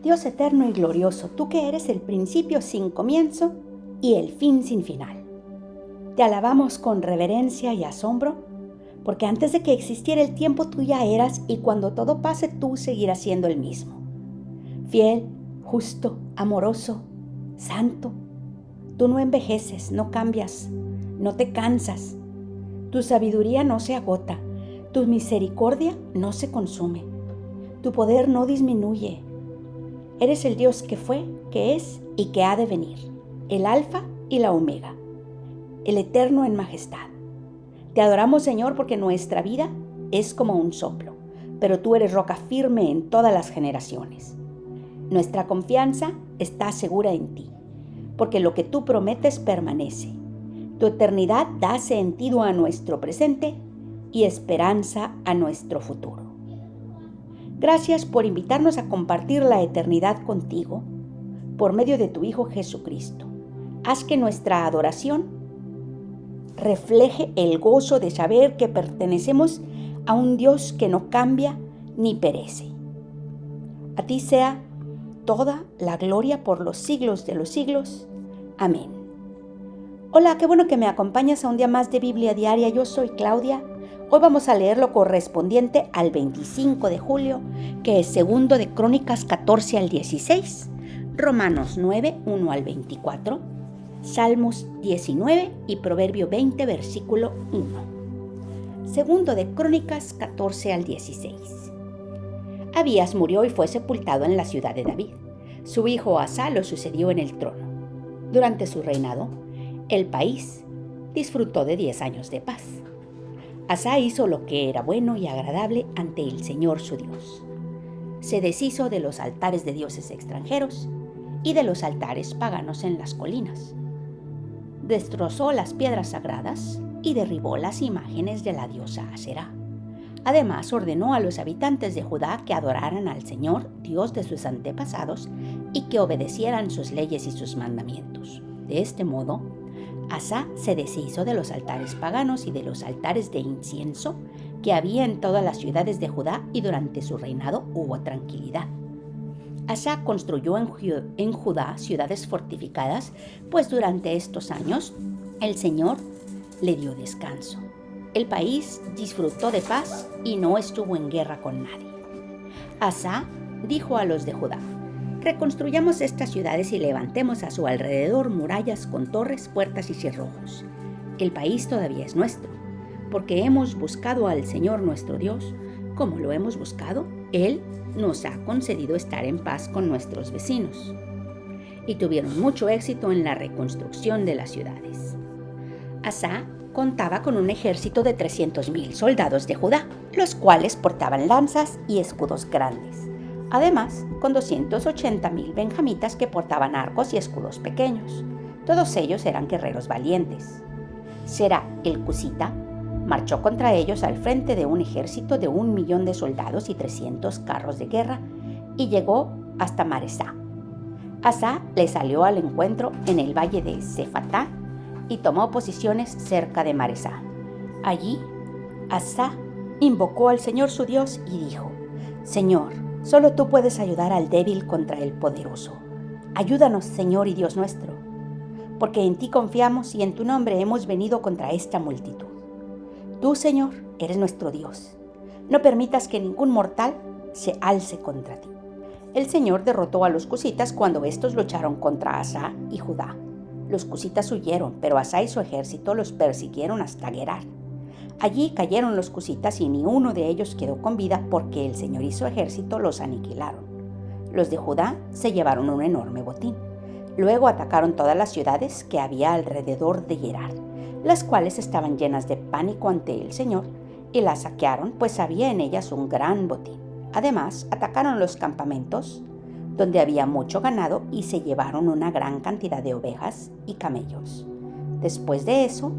Dios eterno y glorioso, tú que eres el principio sin comienzo y el fin sin final. Te alabamos con reverencia y asombro, porque antes de que existiera el tiempo tú ya eras, y cuando todo pase tú seguirás siendo el mismo. Fiel, justo, amoroso, santo. Tú no envejeces, no cambias, no te cansas. Tu sabiduría no se agota, tu misericordia no se consume, tu poder no disminuye. Eres el Dios que fue, que es y que ha de venir, el Alfa y la Omega, el Eterno en majestad. Te adoramos, Señor, porque nuestra vida es como un soplo, pero tú eres roca firme en todas las generaciones. Nuestra confianza está segura en ti, porque lo que tú prometes permanece. Tu eternidad da sentido a nuestro presente y esperanza a nuestro futuro. Gracias por invitarnos a compartir la eternidad contigo por medio de tu Hijo Jesucristo. Haz que nuestra adoración refleje el gozo de saber que pertenecemos a un Dios que no cambia ni perece. A ti sea toda la gloria por los siglos de los siglos. Amén. Hola, qué bueno que me acompañas a un día más de Biblia Diaria. Yo soy Claudia. Hoy vamos a leer lo correspondiente al 25 de julio, que es segundo de Crónicas 14 al 16, Romanos 9, 1 al 24, Salmos 19 y Proverbio 20, versículo 1. Segundo de Crónicas 14 al 16. Abías murió y fue sepultado en la ciudad de David. Su hijo Asa lo sucedió en el trono. Durante su reinado, el país disfrutó de 10 años de paz. Asa hizo lo que era bueno y agradable ante el Señor su Dios. Se deshizo de los altares de dioses extranjeros y de los altares paganos en las colinas. Destrozó las piedras sagradas y derribó las imágenes de la diosa Aserá. Además, ordenó a los habitantes de Judá que adoraran al Señor, Dios de sus antepasados, y que obedecieran sus leyes y sus mandamientos. De este modo, Asa se deshizo de los altares paganos y de los altares de incienso que había en todas las ciudades de Judá, y durante su reinado hubo tranquilidad. Asa construyó en Judá ciudades fortificadas, pues durante estos años el Señor le dio descanso. El país disfrutó de paz y no estuvo en guerra con nadie. Asa dijo a los de Judá: reconstruyamos estas ciudades y levantemos a su alrededor murallas con torres, puertas y cerrojos. El país todavía es nuestro, porque hemos buscado al Señor nuestro Dios. Como lo hemos buscado, Él nos ha concedido estar en paz con nuestros vecinos. Y tuvieron mucho éxito en la reconstrucción de las ciudades. Asa contaba con un ejército de 300,000 soldados de Judá, los cuales portaban lanzas y escudos grandes. Además, con 280,000 benjamitas que portaban arcos y escudos pequeños. Todos ellos eran guerreros valientes. Será el cusita marchó contra ellos al frente de un ejército de 1,000,000 de soldados y 300 carros de guerra, y llegó hasta Maresá. Asa le salió al encuentro en el valle de Sefatá y tomó posiciones cerca de Maresá. Allí, Asa invocó al Señor su Dios y dijo: Señor, solo tú puedes ayudar al débil contra el poderoso. Ayúdanos, Señor y Dios nuestro, porque en ti confiamos y en tu nombre hemos venido contra esta multitud. Tú, Señor, eres nuestro Dios. No permitas que ningún mortal se alce contra ti. El Señor derrotó a los cusitas cuando estos lucharon contra Asa y Judá. Los cusitas huyeron, pero Asa y su ejército los persiguieron hasta Gerar. Allí cayeron los cusitas y ni uno de ellos quedó con vida, porque el Señor y su ejército los aniquilaron. Los de Judá se llevaron un enorme botín. Luego atacaron todas las ciudades que había alrededor de Gerar, las cuales estaban llenas de pánico ante el Señor, y las saquearon, pues había en ellas un gran botín. Además, atacaron los campamentos donde había mucho ganado y se llevaron una gran cantidad de ovejas y camellos. Después de eso,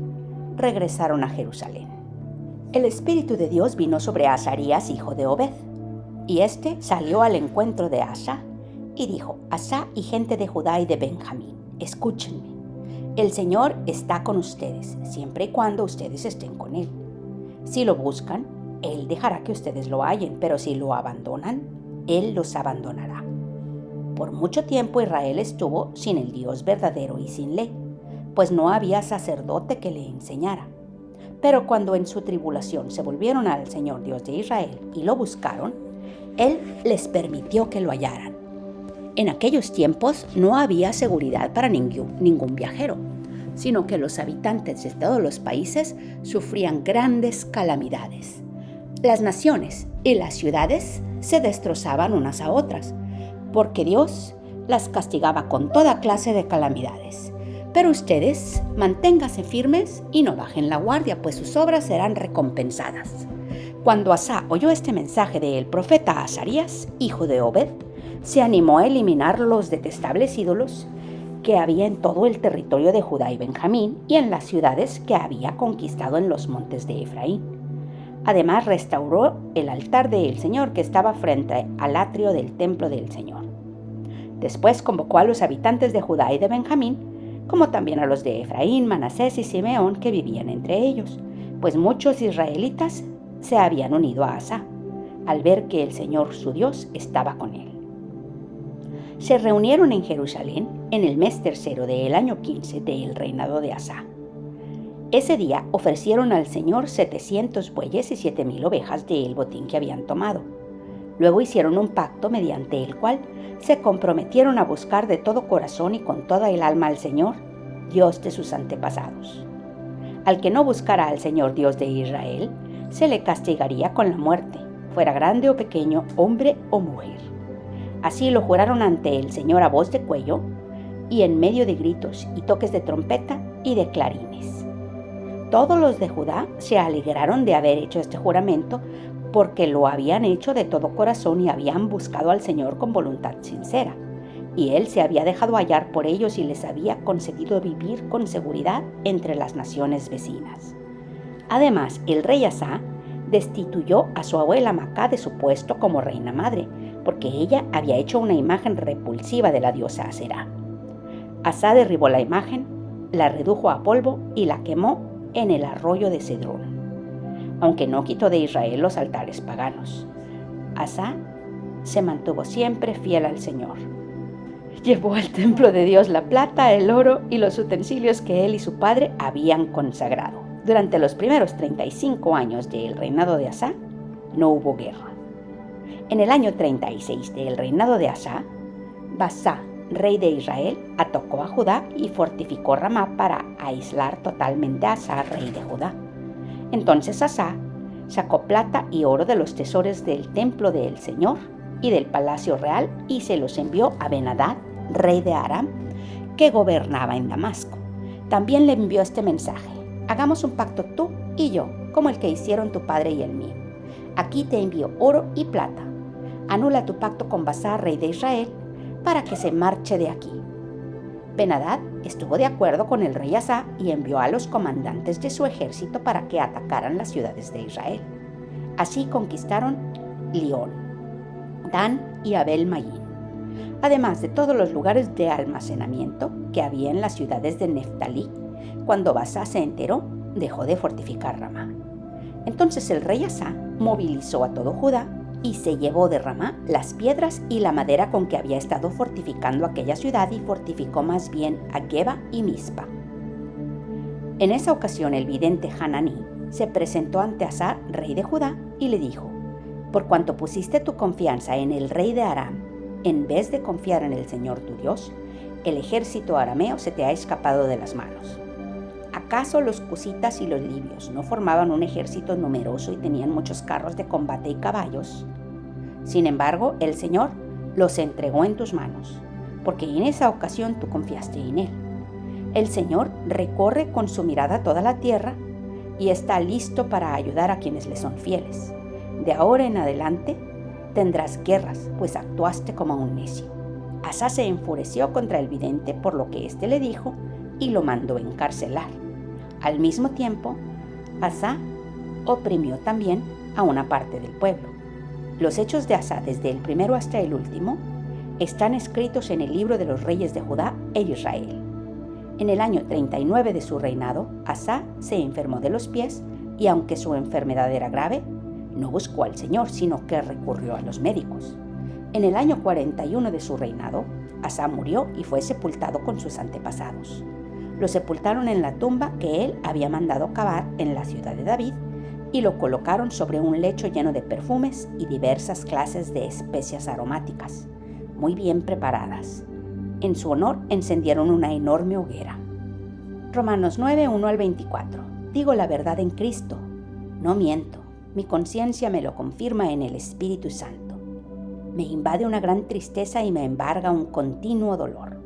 regresaron a Jerusalén. El Espíritu de Dios vino sobre Azarías, hijo de Obed, y éste salió al encuentro de Asa y dijo: Asa y gente de Judá y de Benjamín, escúchenme. El Señor está con ustedes, siempre y cuando ustedes estén con Él. Si lo buscan, Él dejará que ustedes lo hallen, pero si lo abandonan, Él los abandonará. por mucho tiempo Israel estuvo sin el Dios verdadero y sin ley, pues no había sacerdote que le enseñara. Pero cuando en su tribulación se volvieron al Señor Dios de Israel y lo buscaron, Él les permitió que lo hallaran. En aquellos tiempos no había seguridad para ningún viajero, sino que los habitantes de todos los países sufrían grandes calamidades. Las naciones y las ciudades se destrozaban unas a otras, porque Dios las castigaba con toda clase de calamidades. Pero ustedes manténganse firmes y no bajen la guardia, pues sus obras serán recompensadas. Cuando Asá oyó este mensaje del profeta Azarías, hijo de Obed, se animó a eliminar los detestables ídolos que había en todo el territorio de Judá y Benjamín y en las ciudades que había conquistado en los montes de Efraín. Además, restauró el altar del Señor que estaba frente al atrio del templo del Señor. Después convocó a los habitantes de Judá y de Benjamín, como también a los de Efraín, Manasés y Simeón que vivían entre ellos, pues muchos israelitas se habían unido a Asá, al ver que el Señor su Dios estaba con él. Se reunieron en Jerusalén en el mes tercero del año 15 del reinado de Asá. Ese día ofrecieron al Señor 700 bueyes y 7,000 ovejas del botín que habían tomado. Luego hicieron un pacto mediante el cual se comprometieron a buscar de todo corazón y con toda el alma al Señor, Dios de sus antepasados. Al que no buscara al Señor Dios de Israel, se le castigaría con la muerte, fuera grande o pequeño, hombre o mujer. Así lo juraron ante el Señor a voz de cuello y en medio de gritos y toques de trompeta y de clarines. Todos los de Judá se alegraron de haber hecho este juramento porque lo habían hecho de todo corazón y habían buscado al Señor con voluntad sincera. Y Él se había dejado hallar por ellos y les había concedido vivir con seguridad entre las naciones vecinas. Además, el rey Asá destituyó a su abuela Macá de su puesto como reina madre, porque ella había hecho una imagen repulsiva de la diosa Aserá. Asá derribó la imagen, la redujo a polvo y la quemó en el arroyo de Cedrón, aunque no quitó de Israel los altares paganos. Asá se mantuvo siempre fiel al Señor. Llevó al templo de Dios la plata, el oro y los utensilios que él y su padre habían consagrado. Durante los primeros 35 años del reinado de Asá, no hubo guerra. En el año 36 del reinado de Asá, Basá, rey de Israel, atacó a Judá y fortificó Ramá para aislar totalmente a Asá, rey de Judá. Entonces Asá sacó plata y oro de los tesoros del templo del Señor y del palacio real y se los envió a Ben-Hadad, rey de Aram, que gobernaba en Damasco. También le envió este mensaje: hagamos un pacto tú y yo, como el que hicieron tu padre y el mío. Aquí te envío oro y plata. Anula tu pacto con Basá, rey de Israel, para que se marche de aquí. Ben-Hadad estuvo de acuerdo con el rey Asá y envió a los comandantes de su ejército para que atacaran las ciudades de Israel. Así conquistaron Lión, Dan y Abel-Mayín, además de todos los lugares de almacenamiento que había en las ciudades de Neftalí. Cuando Basá se enteró, dejó de fortificar Ramá. Entonces el rey Asá movilizó a todo Judá y se llevó de Ramá las piedras y la madera con que había estado fortificando aquella ciudad y fortificó más bien a Geba y Mizpa. En esa ocasión el vidente Hananí se presentó ante Asá, rey de Judá, y le dijo: por cuanto pusiste tu confianza en el rey de Aram, en vez de confiar en el Señor tu Dios, el ejército arameo se te ha escapado de las manos. ¿Acaso los cusitas y los libios no formaban un ejército numeroso y tenían muchos carros de combate y caballos? Sin embargo, el Señor los entregó en tus manos, porque en esa ocasión tú confiaste en Él. El Señor recorre con su mirada toda la tierra y está listo para ayudar a quienes le son fieles. De ahora en adelante tendrás guerras, pues actuaste como un necio. Asá se enfureció contra el vidente por lo que éste le dijo y lo mandó encarcelar. Al mismo tiempo, Asá oprimió también a una parte del pueblo. Los hechos de Asá, desde el primero hasta el último, están escritos en el libro de los reyes de Judá e Israel. En el año 39 de su reinado, Asá se enfermó de los pies y aunque su enfermedad era grave, no buscó al Señor, sino que recurrió a los médicos. En el año 41 de su reinado, Asa murió y fue sepultado con sus antepasados. Lo sepultaron en la tumba que él había mandado cavar en la ciudad de David y lo colocaron sobre un lecho lleno de perfumes y diversas clases de especias aromáticas, muy bien preparadas. En su honor encendieron una enorme hoguera. Romanos 9, 1 al 24. Digo la verdad en Cristo, no miento, mi conciencia me lo confirma en el Espíritu Santo. Me invade una gran tristeza y me embarga un continuo dolor.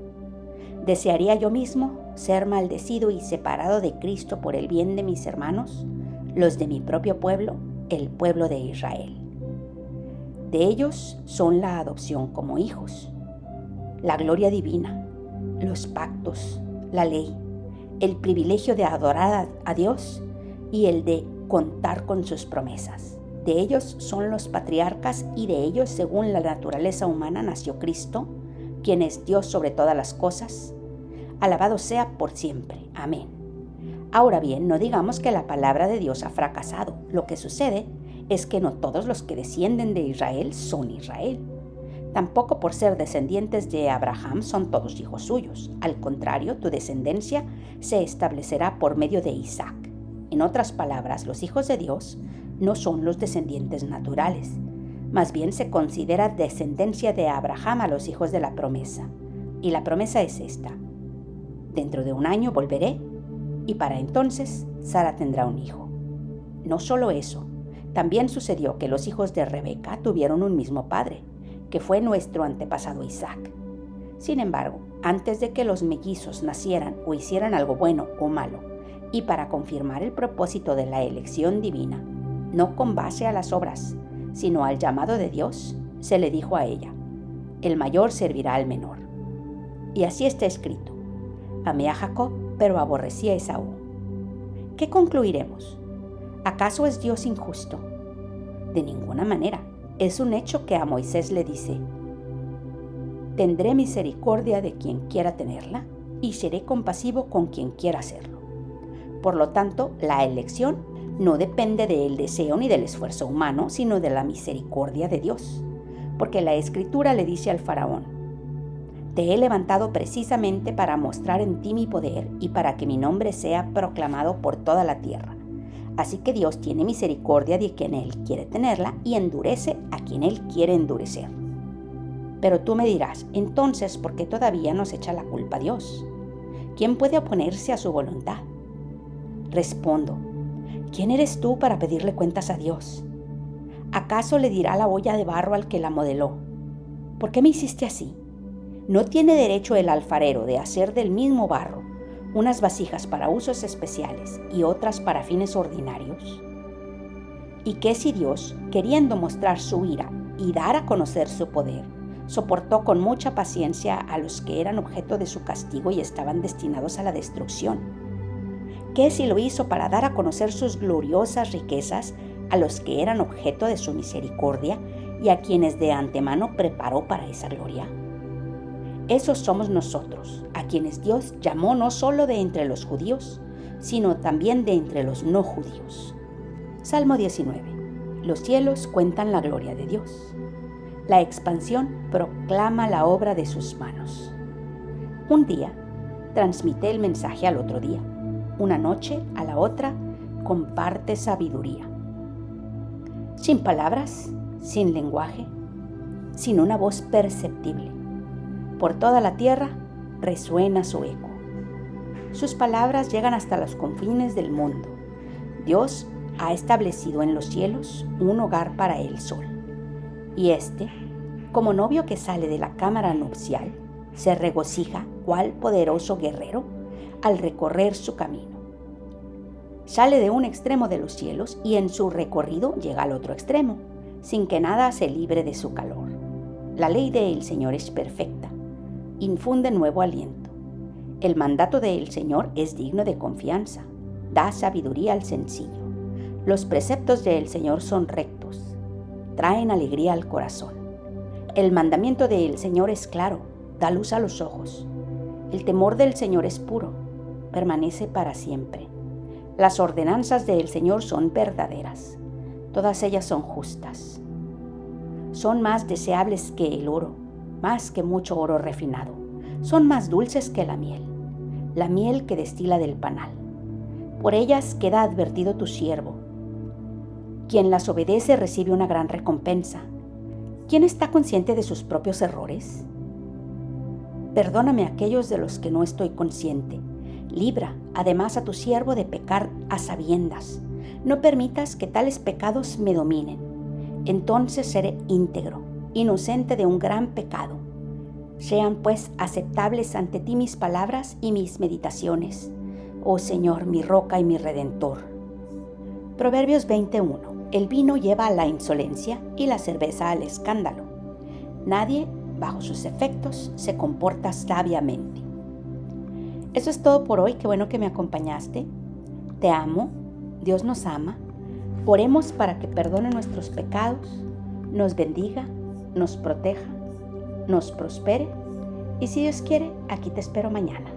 ¿Desearía yo mismo ser maldecido y separado de Cristo por el bien de mis hermanos, los de mi propio pueblo, el pueblo de Israel? De ellos son la adopción como hijos, la gloria divina, los pactos, la ley, el privilegio de adorar a Dios y el de contar con sus promesas. De ellos son los patriarcas y de ellos, según la naturaleza humana, nació Cristo, quien es Dios sobre todas las cosas. Alabado sea por siempre. Amén. Ahora bien, no digamos que la palabra de Dios ha fracasado. Lo que sucede es que no todos los que descienden de Israel son Israel. Tampoco por ser descendientes de Abraham son todos hijos suyos. Al contrario, tu descendencia se establecerá por medio de Isaac. En otras palabras, los hijos de Dios no son los descendientes naturales. Más bien se considera descendencia de Abraham a los hijos de la promesa. Y la promesa es esta: dentro de un año volveré y para entonces Sara tendrá un hijo. No solo eso, también sucedió que los hijos de Rebeca tuvieron un mismo padre, que fue nuestro antepasado Isaac. Sin embargo, antes de que los mellizos nacieran o hicieran algo bueno o malo, y para confirmar el propósito de la elección divina, no con base a las obras, sino al llamado de Dios, se le dijo a ella: el mayor servirá al menor. Y así está escrito: amé a Jacob, pero aborrecí a Esaú. ¿Qué concluiremos? ¿Acaso es Dios injusto? De ninguna manera. Es un hecho que a Moisés le dice: tendré misericordia de quien quiera tenerla y seré compasivo con quien quiera hacerlo. Por lo tanto, la elección no depende del deseo ni del esfuerzo humano, sino de la misericordia de Dios. Porque la Escritura le dice al faraón: te he levantado precisamente para mostrar en ti mi poder y para que mi nombre sea proclamado por toda la tierra. Así que Dios tiene misericordia de quien Él quiere tenerla y endurece a quien Él quiere endurecer. Pero tú me dirás: entonces, ¿por qué todavía nos echa la culpa a Dios? ¿Quién puede oponerse a su voluntad? Respondo: ¿quién eres tú para pedirle cuentas a Dios? ¿Acaso le dirá la olla de barro al que la modeló: ¿por qué me hiciste así? ¿No tiene derecho el alfarero de hacer del mismo barro unas vasijas para usos especiales y otras para fines ordinarios? ¿Y qué si Dios, queriendo mostrar su ira y dar a conocer su poder, soportó con mucha paciencia a los que eran objeto de su castigo y estaban destinados a la destrucción? ¿Qué si lo hizo para dar a conocer sus gloriosas riquezas a los que eran objeto de su misericordia y a quienes de antemano preparó para esa gloria? Esos somos nosotros, a quienes Dios llamó no solo de entre los judíos, sino también de entre los no judíos. Salmo 19. Los cielos cuentan la gloria de Dios. La expansión proclama la obra de sus manos. Un día, transmite el mensaje al otro día. Una noche a la otra, comparte sabiduría. Sin palabras, sin lenguaje, sin una voz perceptible. Por toda la tierra resuena su eco. Sus palabras llegan hasta los confines del mundo. Dios ha establecido en los cielos un hogar para el sol. Y éste, como novio que sale de la cámara nupcial, se regocija cual poderoso guerrero al recorrer su camino. Sale de un extremo de los cielos y en su recorrido llega al otro extremo, sin que nada se libre de su calor. La ley del Señor es perfecta, infunde nuevo aliento. El mandato del Señor es digno de confianza, da sabiduría al sencillo. Los preceptos del Señor son rectos, traen alegría al corazón. El mandamiento del Señor es claro, da luz a los ojos. El temor del Señor es puro, permanece para siempre. Las ordenanzas del Señor son verdaderas, todas ellas son justas. Son más deseables que el oro, más que mucho oro refinado. Son más dulces que la miel que destila del panal. Por ellas queda advertido tu siervo. Quien las obedece recibe una gran recompensa. ¿Quién está consciente de sus propios errores? Perdóname aquellos de los que no estoy consciente. Libra, además, a tu siervo de pecar a sabiendas. No permitas que tales pecados me dominen. Entonces seré íntegro, inocente de un gran pecado. Sean pues aceptables ante ti mis palabras y mis meditaciones, oh Señor, mi roca y mi redentor. Proverbios 21. El vino lleva a la insolencia y la cerveza al escándalo. Nadie, bajo sus efectos, se comporta sabiamente. Eso es todo por hoy. Qué bueno que me acompañaste. Te amo. Dios nos ama. Oremos para que perdone nuestros pecados, nos bendiga, nos proteja, nos prospere. Y si Dios quiere, aquí te espero mañana.